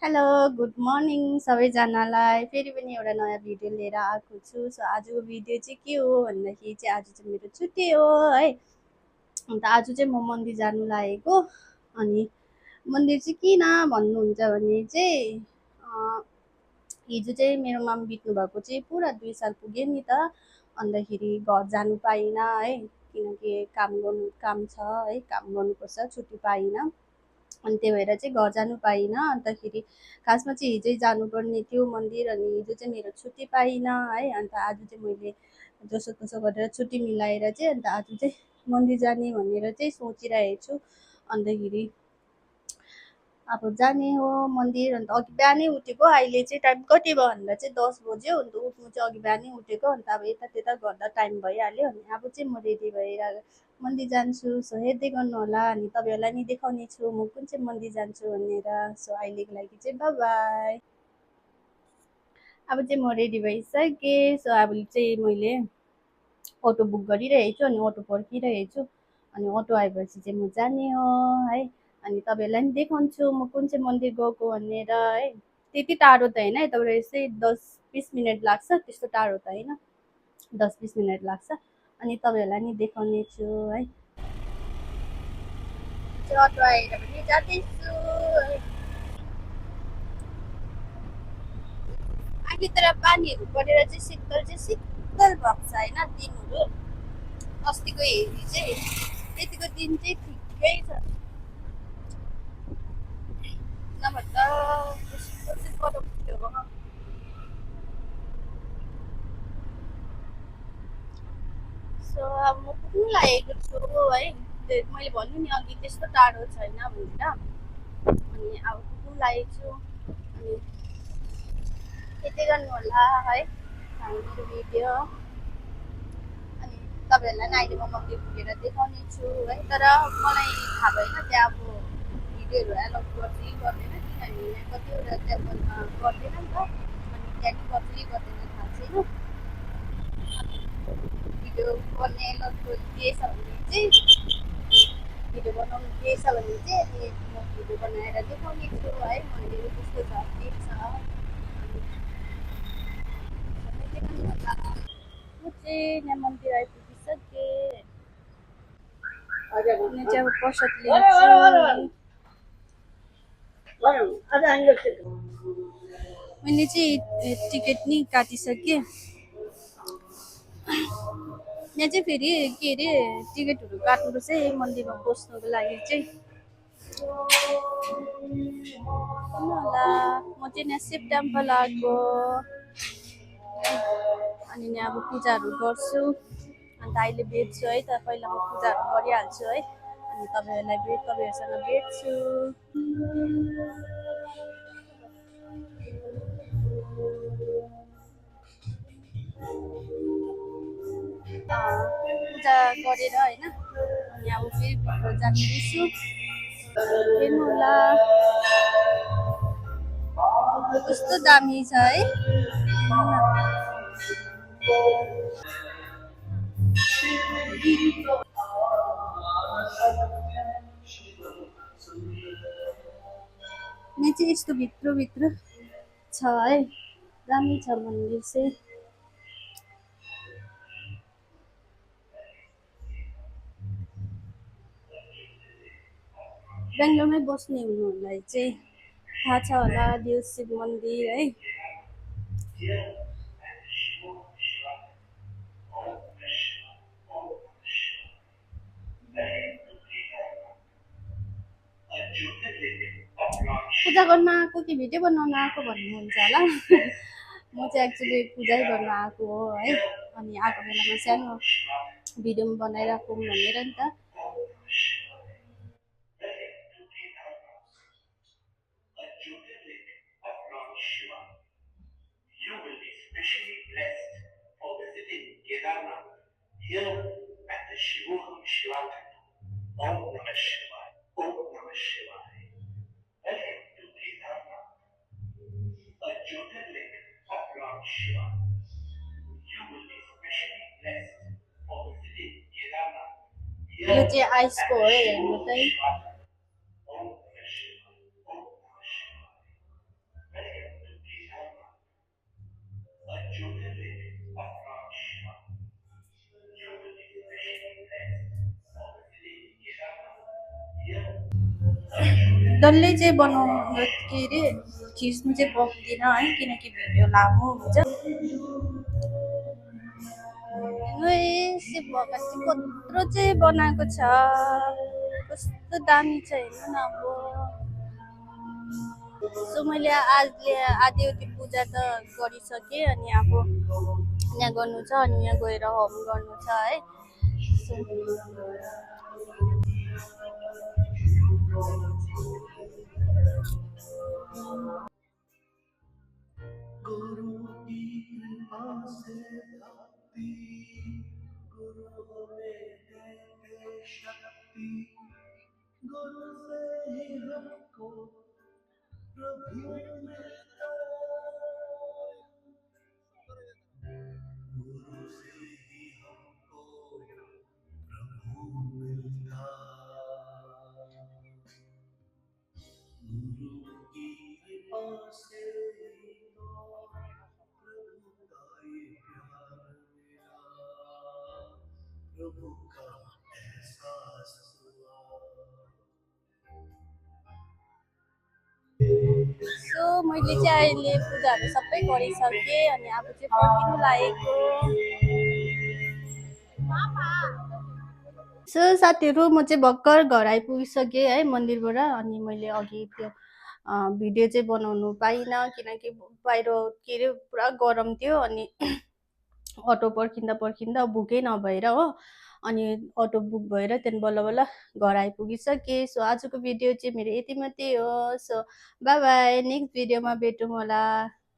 Hello, good morning सबैजनालाई। फेरि पनि एउटा नयाँ भिडियो लिएर आएको छु। सो आजको भिडियो चाहिँ के हो भन्दाखेरि चाहिँ आज चाहिँ मेरो छुट्टी हो है। अन्त आज चाहिँ म मन्दिर जानु लागेको। अनि मन्दिर चाहिँ किन भन्नुहुन्छ भने चाहिँ हिजो चाहिँ मेरो माम बित्नु भएको चाहिँ पुरा 2 साल पुग्यो नि त। अन्तखेरि घर जानु पाइनँ है, किनकि काम छ है, काम गर्नुपर्छ, छुट्टी पाइनँ। अनि त्यही भएर चाहिँ घर जानु पाइनँ। अन्तखेरि खासमा चाहिँ हिजै जानुपर्ने थियो मन्दिर, अनि हिजो चाहिँ मेरो छुट्टी पाइनँ है। अन्त आज चाहिँ मैले जसोतसो गरेर छुट्टी मिलाएर चाहिँ अन्त आज चाहिँ मन्दिर जाने भनेर चाहिँ सोचिरहेको छु। अन्तखेरि अब जाने हो मन्दिर। अन्त अघि बिहानै उठेको, अहिले चाहिँ टाइम कति भयो भन्दा चाहिँ 10 बज्यो। अन्त उठ्नु चाहिँ अघि बिहानै उठेको। अन्त अब यता त्यता गर्दा टाइम भइहाल्यो। अनि अब चाहिँ म रेडी भएर मन्दिर जान्छु। सो हेर्दै गर्नु होला, अनि तपाईँहरूलाई नि देखाउने छु म कुन चाहिँ मन्दिर जान्छु भनेर। सो अहिलेको लागि चाहिँ बाई बाई। अब चाहिँ म रेडी भइसकेँ। सो अब चाहिँ मैले अटो बुक गरिरहेको छु, अनि अटो पर्खिरहेको छु। अनि अटो आएपछि चाहिँ म जाने हो है। अनि तपाईँहरूलाई पनि देखाउँछु म कुन चाहिँ मन्दिर गएको भनेर है। त्यति टाढो त होइन, यताबाट यस्तै 10-20 मिनट लाग्छ, त्यस्तो टाढो त होइन, 10-20 मिनट लाग्छ। अनि तपाईँहरूलाई नि देखाउने छु है। अटो आएर पनि जाँदैछु है। अहिले तर पानीहरू परेर चाहिँ शीतल भएको छ होइन दिनहरू। अस्तिको हेरी चाहिँ यतिको दिन चाहिँ ठिकै छ, नभन्दा कस्तो चाहिँ गरम थियो। सो अब म पुग्नु लागेको छु है। मैले भन्नु नि अघि त्यस्तो टाढो छैन भनेर। अनि अब पुग्नु लागेको छु। अनि यति गर्नु होला है हाम्रो भिडियो। अनि तपाईँहरूलाई नि अहिले म मन्दिर पुगेर देखाउने छु है। तर मलाई थाहा भएन त्यहाँ अब भिडियोहरू एलाउ गर्छ कि गर्दैन, किनभने यहाँ कतिवटा टेम्पलमा गर्दैन नि त। अनि त्यहाँ नि गर्छ कि गर्दैन थाहा छैन। भिडियो गर्ने एलाउ दिएछ भने चाहिँ भिडियो बनाउनु दिएछ भने चाहिँ अनि म भिडियो बनाएर देखाउने छु है मन्दिर कस्तो छ के छ। म चाहिँ यहाँ मन्दिर आइपुगिसकेँ। अनि चाहिँ अब प्रसाद लिन्छु। मैले चाहिँ टिकट नि काटिसकेँ। यहाँ चाहिँ फेरि के अरे टिकटहरू काट्नुपर्छ है मन्दिरमा पस्नुको लागि चाहिँ। होला म चाहिँ यहाँ शिव टेम्पल आएको। अनि यहाँ अब पूजाहरू गर्छु। अन्त अहिले भेट्छु है त, पहिला म पूजाहरू गरिहाल्छु है। अनि तपाईँहरूसँग भेट्छु। पूजा गरेर होइन, अनि अब फेरि भित्र जाँदैछु। हेर्नु होला कस्तो दामी छ है। यहाँ चाहिँ यस्तो भित्रभित्र छ है, दामी छ मन्दिर चाहिँ। बेङ्गलोरमै बस्ने हुनुलाई चाहिँ थाहा छ होला देव शिव मन्दिर है। पूजा गर्न आएको कि भिडियो बनाउन आएको भन्नुहुन्छ होला। म चाहिँ एक्चुली पूजै गर्न आएको हो है। अनि आएको बेलामा सानो भिडियो पनि बनाइराखौँ भनेर नि त। यो चाहिँ आइसको हो हेर्नु चाहिँ। डल्लै चाहिँ बनाउनु के अरे खिच्नु चाहिँ पाउँदिनँ है, किनकि भिडियो लामो हुन्छ। हेर्नु यसी भगत चाहिँ कत्रो चाहिँ बनाएको छ, कस्तो दामी छ हेर्नु न अब। सो मैले आधी पूजा त गरिसकेँ, अनि अब यहाँ गर्नु छ, अनि यहाँ गएर होम गर्नु छ है। सो मैले चाहिँ अहिले पूजाहरू सबै गरिसकेँ, अनि अब चाहिँ फर्किनु लागेको। सो साथीहरू, म चाहिँ भर्खर घर आइपुगिसकेँ है मन्दिरबाट। अनि मैले अघि त्यो भिडियो चाहिँ बनाउनु पाइनँ, किनकि बाहिर के अरे पुरा गरम थियो, अनि अटो पर्खिँदा बुकै नभएर हो, अनि अटो बुक भएर त्यहाँदेखि बल्ल बल्ल घर आइपुगिसकेँ। सो आजको भिडियो चाहिँ मेरो यति मात्रै हो। सो बाई बाई, नेक्स्ट भिडियोमा भेटौँ होला।